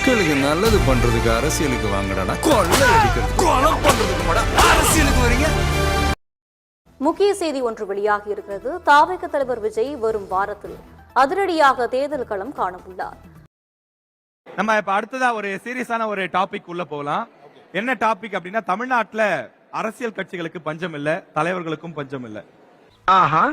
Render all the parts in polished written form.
மக்களுக்கு நல்லது பண்றதுக்கு அரசியலுக்கு வாங்கடா, கொள்ளை அடிக்கிறது கொலை பண்றதுக்கு கூட அரசியலுக்கு வரீங்க. முக்கிய செய்தி ஒன்று வெளியாகி இருக்கிறது. தாவேக தலைவர் விஜய் வரும் வாரத்தில் அதிரடியாக தேர்தல் களம் காணவுள்ளார். நம்ம இப்ப அடுத்ததா ஒரு சீரியஸான ஒரு டாபிக் உள்ள போகலாம். என்ன டாபிக் அப்படின்னா, தமிழ்நாட்டுல அரசியல் கட்சிகளுக்கு பஞ்சம் இல்ல, தலைவர்களுக்கும் பஞ்சம் இல்ல. ஆஹா.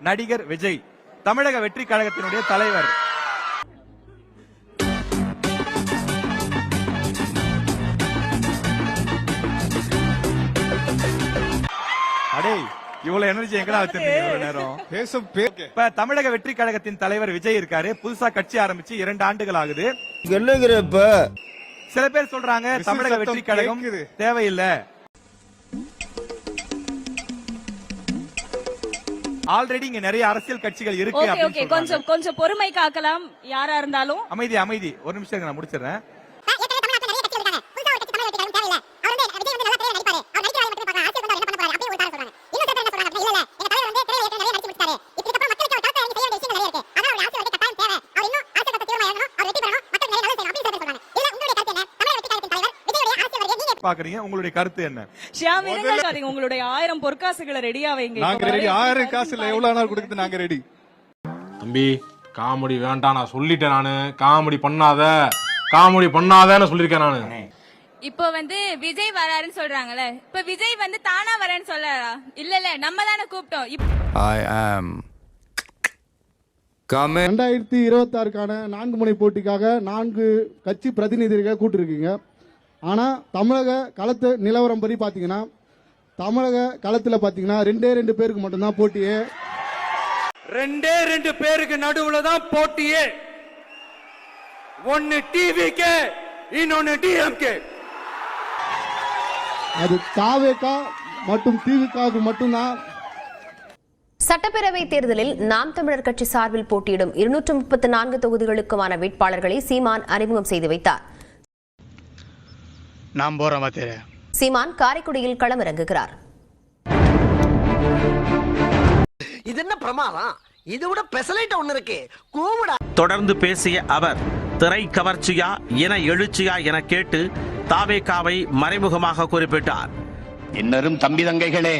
நடிகர் விஜய் தமிழக வெற்றி கழகத்தினுடைய தலைவர். அடே, இவ்வளவு எனர்ஜி எங்கடா வச்சிருந்தீங்க இவ்வளவு நேரம்? இப்ப தமிழக வெற்றி கழகத்தின் தலைவர் விஜய் இருக்காரு. புதுசா கட்சி ஆரம்பிச்சு 2 ஆண்டுகள் ஆகுது. சில பேர் சொல்றாங்க தமிழக வெற்றி கழகம் தேவையில்லை, ஆல்ரெடி இங்க நிறைய அரசியல் கட்சிகள் இருக்கு. கொஞ்சம் பொறுமை காக்கலாம். யாரா இருந்தாலும் அமைதி. ஒரு நிமிஷம் நான் முடிச்சிடுறேன். பாக்குறீங்க, உங்களுடைய கருத்து என்ன? உங்களுடைய 1000 பொற்காசுகளை ரெடியா வைங்க. நாங்க ரெடி. 1000 காசுல எவ்வளவு நாள் கொடுக்குது, நாங்க ரெடி. தம்பி, காமெடி வேண்டாம், நான் சொல்லிட்டேன். நானு காமெடி பண்ணாதன்னு சொல்லிருக்கேன் நானு. இப்போ விஜய் வராருன்னு சொல்றாங்கல்ல, இப்ப விஜய் தானா வரேன்னு சொல்லறா? இல்ல நம்ம தானே கூப்பிட்டோம். I am coming. 2026க்கான 4 முனை போட்டிக்காக 4 கட்சி பிரதிநிதிகளை கூட்டிருக்கீங்க. ஆனால் தமிழக களத்து நிலவரம் படி பார்த்தீங்கன்னா, தமிழக களத்தில் பார்த்தீங்கன்னா 2 பேருக்கு மட்டும்தான் போட்டியே. 2 பேருக்கு நடுவுல தான் போட்டியே. ஒன்னு டிவிகே, இன்னொன்னு டிஎம்கே. அது தாவேகா மற்றும் டிவிகாவுக்கு மட்டும்தான். சட்டப்பேரவை தேர்தலில் நாம் தமிழர் கட்சி சார்பில் போட்டியிடும் 234 தொகுதிகளுக்குமான வேட்பாளர்களை சீமான் அறிமுகம் செய்து வைத்தார். நாம் போறோம். சீமான் காரைக்குடியில் களமிறங்குகிறார். இது என்ன பிரமாதம்? இது விட பெசலைட் ஒண்ணு இருக்கு. கூவுடா. தொடர்ந்து பேசிய அவர், திரை கவர்ச்சியா இன எழுச்சியா என கேட்டு தாவேகாவை மறைமுகமாக குறிப்பிட்டார். இன்னரும் தம்பி தங்கைகளே,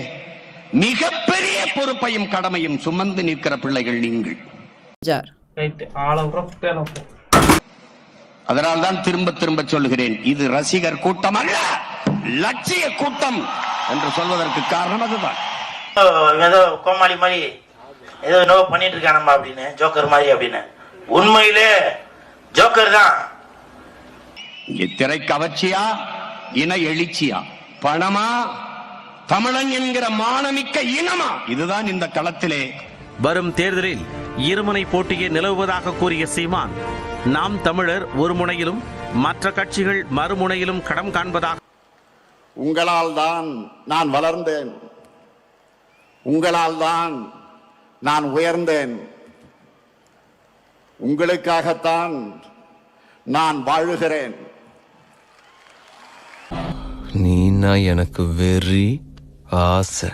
மிகப்பெரிய பொறுப்பையும் கடமையும் சுமந்து நிற்கிற பிள்ளைகள் நீங்கள். அதனால்தான் திரும்ப திரும்ப சொல்கிறேன், இது ரசிகர் கூட்டம் அல்ல, லட்சிய கூட்டம் என்று சொல்வதற்கு காரணம் அதுதான். ஏதோ கோமாளி மாதிரி ஏதோ நோ பண்ணிட்டு இருக்கானம்மா அப்படின்னு, ஜோக்கர் மாதிரி அப்படின்னு. உண்மையிலே ஜோக்கர் தான். திரை கவர்ச்சியா இன எழுச்சியா, பணமா தமிழன் என்கிற மானமிக்க இனமா, இதுதான் இந்த களத்திலே. வரும் தேர்தலில் இருமுனை போட்டியை நிலவுவதாக கூறிய சீமான், நாம் தமிழர் ஒரு முனையிலும் மற்ற கட்சிகள் மறுமுனையிலும் களம் காண்பதாக. உங்களால் தான் நான் வளர்ந்தேன், உங்களால் தான் நான் உயர்ந்தேன், உங்களுக்காகத்தான் நான் வாழுகிறேன். நீனா எனக்கு வெறி ஆசை.